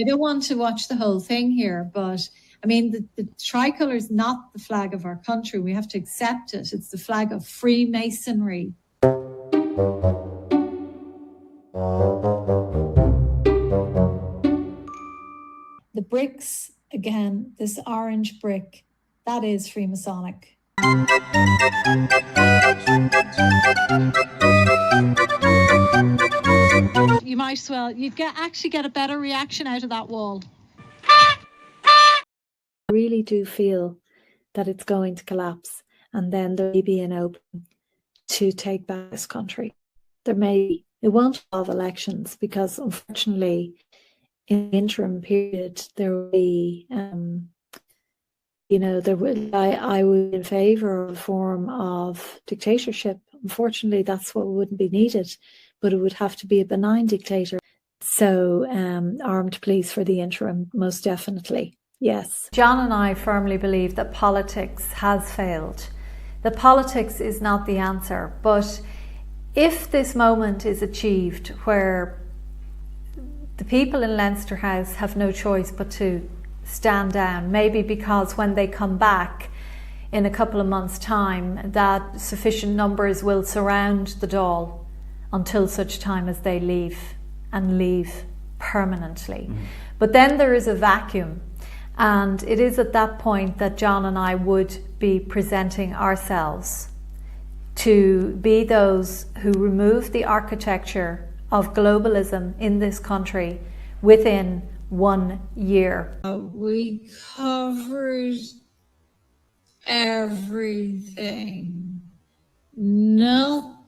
I don't want to watch the whole thing here, but I mean, the tricolour is not the flag of our country. We have to accept it. It's the flag of Freemasonry. The bricks, again, this orange brick, that is Freemasonic. You might as well, you'd actually get a better reaction out of that wall. I really do feel that it's going to collapse, and then there may be an opening to take back this country. There may be. It won't involve elections because, unfortunately, in the interim period, there will be, I would be in favour of a form of dictatorship. Unfortunately, that's what wouldn't be needed, but it would have to be a benign dictator. So armed police for the interim, most definitely, yes. John and I firmly believe that politics has failed. That politics is not the answer, but if this moment is achieved where the people in Leinster House have no choice but to stand down, maybe because when they come back in a couple of months' time, that sufficient numbers will surround the Dáil until such time as they leave, and leave permanently. But then there is a vacuum, and it is at that point that John and I would be presenting ourselves to be those who remove the architecture of globalism in this country within 1 year. We covered everything. Nothing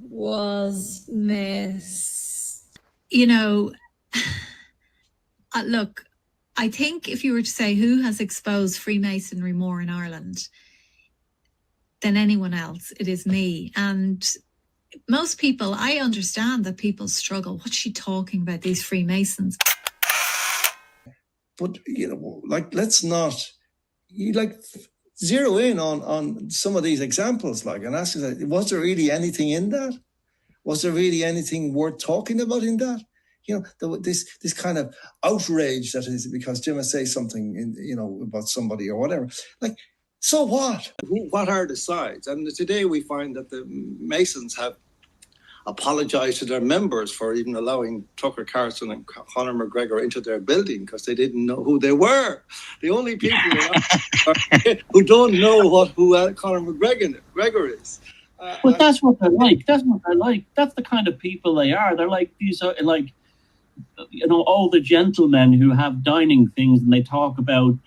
was missed. Look, I think if you were to say who has exposed Freemasonry more in Ireland than anyone else, it is me. And most people, I understand that people struggle. What's she talking about, these Freemasons? But, let's not, zero in on some of these examples, and ask yourself, was there really anything in that? Was there really anything worth talking about in that? This kind of outrage that is because Gemma says something, about somebody or whatever. So what? What are the sides? And today we find that the Masons have apologised to their members for even allowing Tucker Carlson and Conor McGregor into their building because they didn't know who they were. The only people who don't know who Conor McGregor is. But that's what they're like. That's what they're like. That's the kind of people they are. They're like these, all the gentlemen who have dining things and they talk about,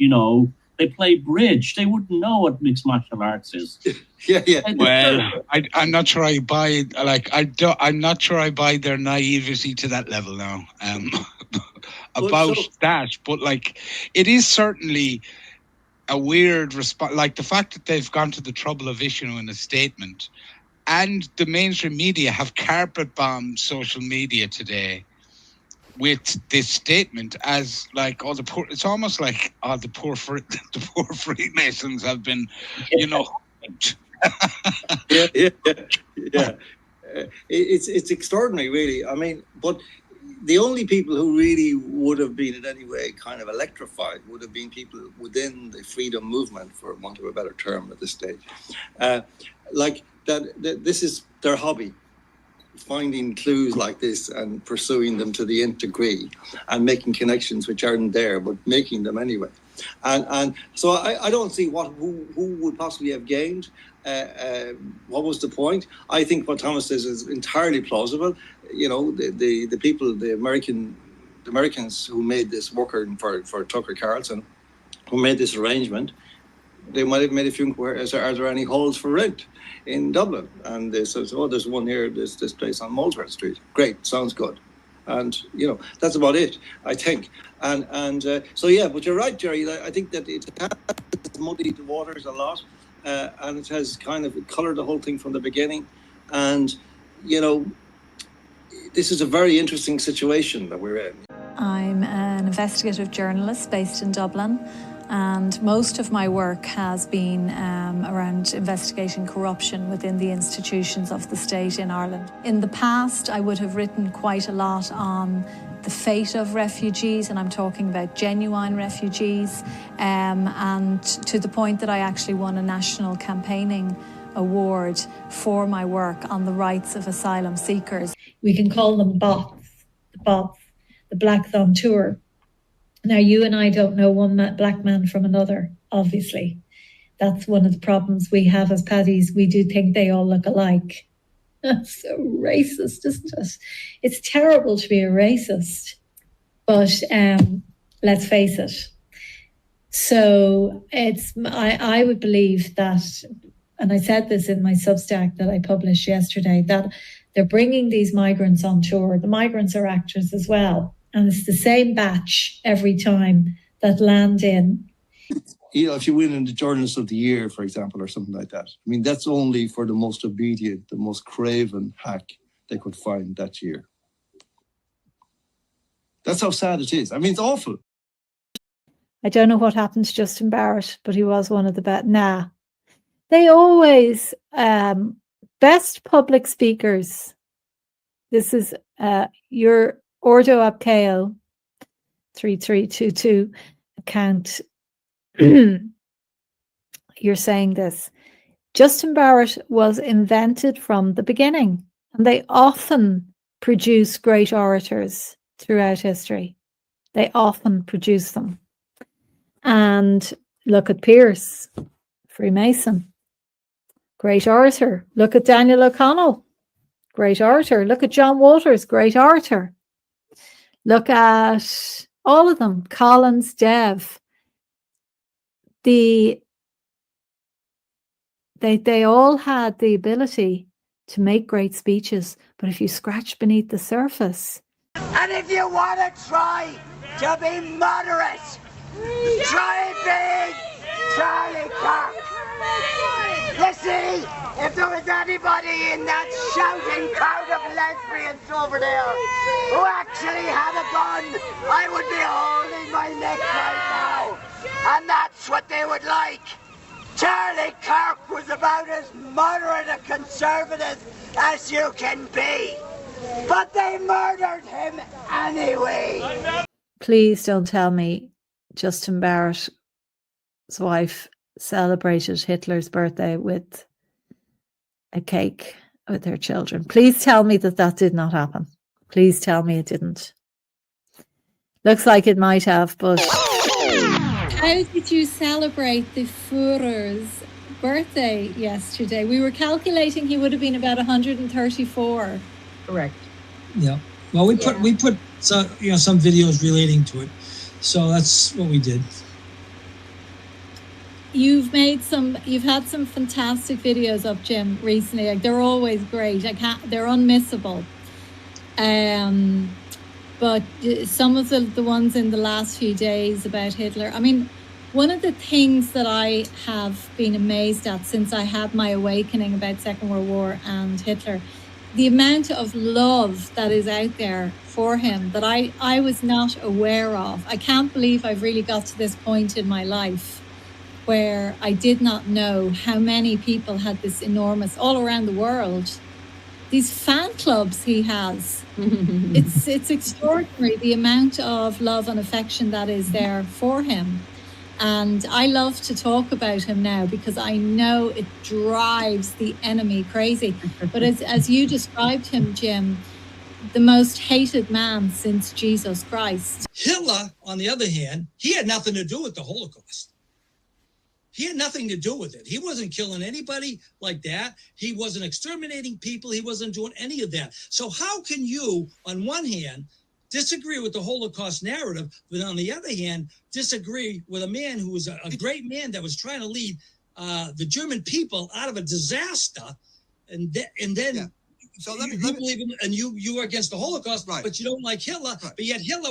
they play bridge. They wouldn't know what mixed martial arts is. Yeah. Well, I'm not sure I buy. I'm not sure I buy their naivety to that level now. That, but it is certainly a weird response. The fact that they've gone to the trouble of issuing a statement, and the mainstream media have carpet bombed social media today with this statement as the poor. It's almost like the poor Freemasons have been, Yeah. It's extraordinary, really. I mean, but the only people who really would have been in any way kind of electrified would have been people within the freedom movement, for want of a better term at this stage. This is their hobby, finding clues like this and pursuing them to the nth degree and making connections which aren't there, but making them anyway. And so I don't see who would possibly have gained. What was the point? I think what Thomas says is entirely plausible. The people, the Americans who made this working for Tucker Carlson, who made this arrangement, they might have made a few inquiries. Are there any halls for rent in Dublin? And they said, there's one here, there's this place on Molesworth Street. Great, sounds good. And, that's about it, I think. But you're right, Jerry. I think that it has muddied the waters a lot, and it has kind of coloured the whole thing from the beginning. And, this is a very interesting situation that we're in. I'm an investigative journalist based in Dublin, and most of my work has been around investigating corruption within the institutions of the state in Ireland. In the past, I would have written quite a lot on the fate of refugees, and I'm talking about genuine refugees, and to the point that I actually won a national campaigning award for my work on the rights of asylum seekers. We can call them bots, the Black Thumb Tour. Now, you and I don't know one black man from another, obviously. That's one of the problems we have as Paddies. We do think they all look alike. That's so racist, isn't it? It's terrible to be a racist, but let's face it. So I would believe that, and I said this in my Substack that I published yesterday, that they're bringing these migrants on tour. The migrants are actors as well. And it's the same batch every time that land in. If you win in the Journalist of the Year, for example, or something like that, I mean, that's only for the most obedient, the most craven hack they could find that year. That's how sad it is. I mean, it's awful. I don't know what happened to Justin Barrett, but he was one of the best. They always, best public speakers. This is your Ordo Abkeo 3322 account. You're saying this. Justin Barrett was invented from the beginning, and they often produce great orators throughout history. They often produce them. And look at Pierce, Freemason, great orator. Look at Daniel O'Connell, great orator. Look at John Walters, great orator. Look at all of them, Collins, Dev. They all had the ability to make great speeches, but if you scratch beneath the surface. And if you want to try to be moderate, try being Charlie Kirk. You see, if there was anybody in that shouting crowd of lesbians over there who actually had a gun, I would be holding my neck right now. And that's what they would like. Charlie Kirk was about as moderate a conservative as you can be. But they murdered him anyway. Please don't tell me Justin Barrett's wife celebrated Hitler's birthday with a cake with her children. Please tell me that did not happen. Please tell me it didn't. Looks like it might have, but... How did you celebrate the Führer's birthday yesterday? We were calculating he would have been about 134. Correct. Yeah. Well, we put some videos relating to it, so that's what we did. You've had some fantastic videos up, Jim, recently. Like, they're always great. They're unmissable. But some of the ones in the last few days about Hitler. I mean, one of the things that I have been amazed at since I had my awakening about Second World War and Hitler, the amount of love that is out there for him that I was not aware of. I can't believe I've really got to this point in my life where I did not know how many people had this enormous, all around the world, these fan clubs he has. It's extraordinary, the amount of love and affection that is there for him. And I love to talk about him now because I know it drives the enemy crazy. But as you described him, Jim, the most hated man since Jesus Christ. Hitler, on the other hand, he had nothing to do with the Holocaust. He had nothing to do with it. He wasn't killing anybody like that. He wasn't exterminating people. He wasn't doing any of that. So how can you, on one hand, disagree with the Holocaust narrative, but on the other hand, disagree with a man who was a great man that was trying to lead the German people out of a disaster, and then Yeah. So let me believe in, and you are against the Holocaust, Right. but you don't like Hitler. Right. But yet Hitler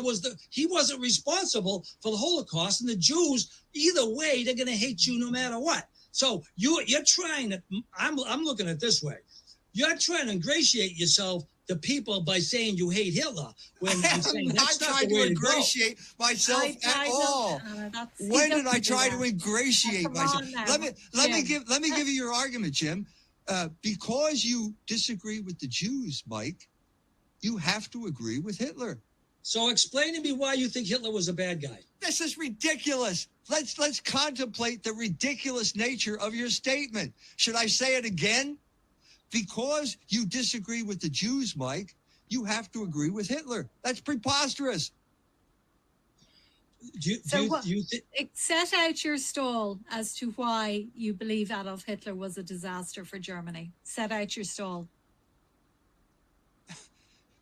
he wasn't responsible for the Holocaust, and the Jews, either way, they're going to hate you no matter what. So you're trying to. I'm looking at it this way. You're trying to ingratiate yourself to people by saying you hate Hitler. When I'm saying that's not trying the way to to go. ingratiate myself at all. When did I try to ingratiate myself? Let me give you your argument, Jim. Because you disagree with the Jews, Mike, you have to agree with Hitler. So explain to me why you think Hitler was a bad guy. This is ridiculous. Let's contemplate the ridiculous nature of your statement. Should I say it again? Because you disagree with the Jews, Mike, you have to agree with Hitler. That's preposterous. Set out your stall as to why you believe Adolf Hitler was a disaster for Germany. Set out your stall.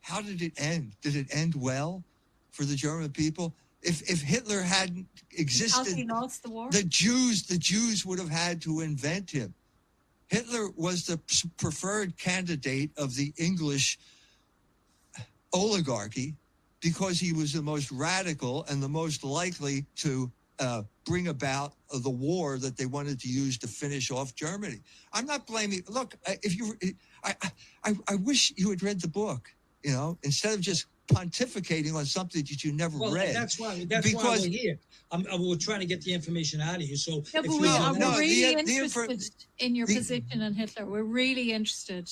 How did it end? Did it end well for the German people? If Hitler hadn't existed, because he lost the war? the Jews would have had to invent him. Hitler was the preferred candidate of the English oligarchy because he was the most radical and the most likely to bring about the war that they wanted to use to finish off Germany. I'm not blaming. Look, I wish you had read the book. You know, instead of just pontificating on something that you never read. That's why we're here. We're trying to get the information out of you. So we're really interested in your position on Hitler. We're really interested.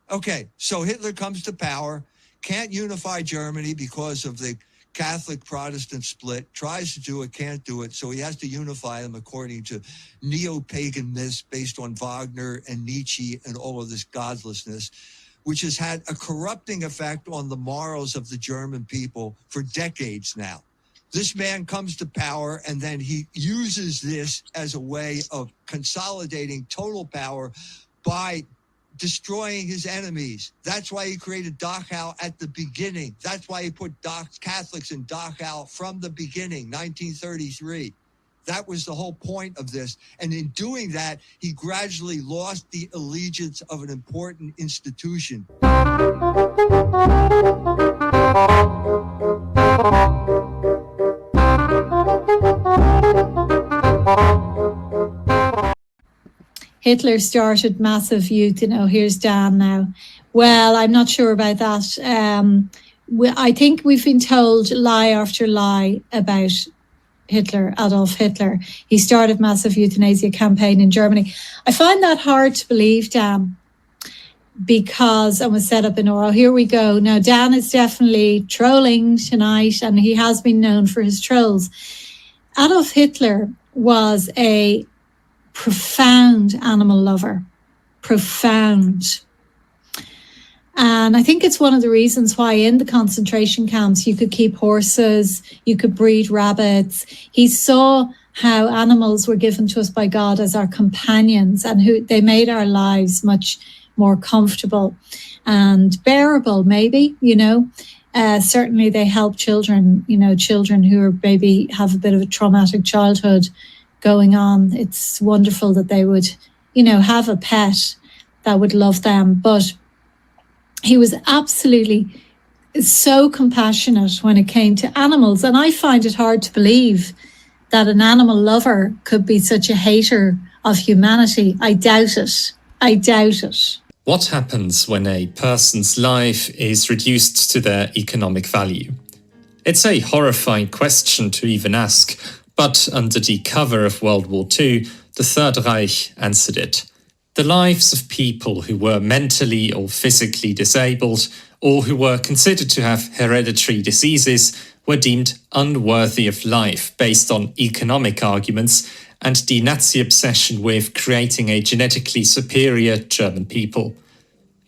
Okay, so Hitler comes to power, can't unify Germany because of the Catholic-Protestant split, tries to do it, can't do it, so he has to unify them according to neo-pagan myths based on Wagner and Nietzsche and all of this godlessness, which has had a corrupting effect on the morals of the German people for decades now. This man comes to power, and then he uses this as a way of consolidating total power by destroying his enemies. That's why he created Dachau at the beginning. That's why he put Catholics in Dachau from the beginning, 1933. That was the whole point of this. And in doing that, he gradually lost the allegiance of an important institution. Hitler started massive youth, here's Dan now. Well, I'm not sure about that. I think we've been told lie after lie about Hitler, Adolf Hitler. He started massive euthanasia campaign in Germany. I find that hard to believe, Dan, because I was set up in oral. Here we go. Now, Dan is definitely trolling tonight, and he has been known for his trolls. Adolf Hitler was a profound animal lover. Profound. And I think it's one of the reasons why in the concentration camps you could keep horses, you could breed rabbits. He saw how animals were given to us by God as our companions, and who they made our lives much more comfortable and bearable, maybe, certainly they help children, children who are maybe have a bit of a traumatic childhood going on. It's wonderful that they would, have a pet that would love them. But he was absolutely so compassionate when it came to animals. And I find it hard to believe that an animal lover could be such a hater of humanity. I doubt it. I doubt it. What happens when a person's life is reduced to their economic value? It's a horrifying question to even ask, but under the cover of World War II, the Third Reich answered it. The lives of people who were mentally or physically disabled, or who were considered to have hereditary diseases, were deemed unworthy of life based on economic arguments and the Nazi obsession with creating a genetically superior German people.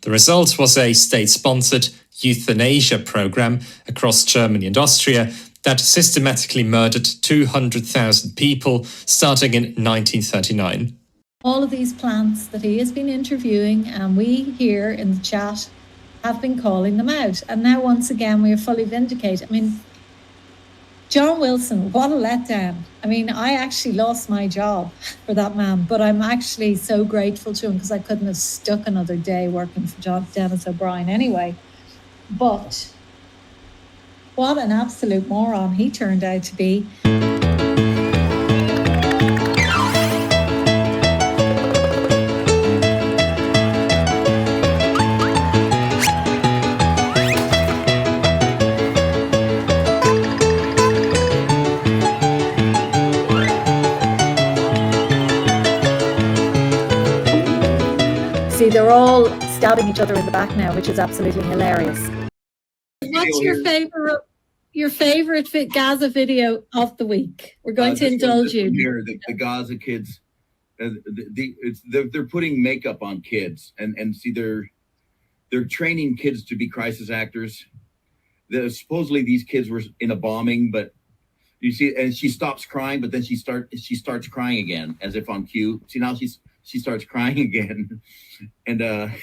The result was a state-sponsored euthanasia program across Germany and Austria that systematically murdered 200,000 people starting in 1939. All of these plants that he has been interviewing, and we here in the chat have been calling them out. And now once again we are fully vindicated. John Wilson, what a letdown. I actually lost my job for that man, but I'm actually so grateful to him because I couldn't have stuck another day working for Dennis O'Brien anyway. But what an absolute moron he turned out to be. They're all stabbing each other in the back now, which is absolutely hilarious. What's your favorite? your favorite Gaza video of the week? We're going to indulge you. Here, the Gaza kids, they're putting makeup on kids, and see they're training kids to be crisis actors. Supposedly these kids were in a bombing, but you see, and she stops crying, but then she starts crying again, as if on cue. See, now she starts crying again, and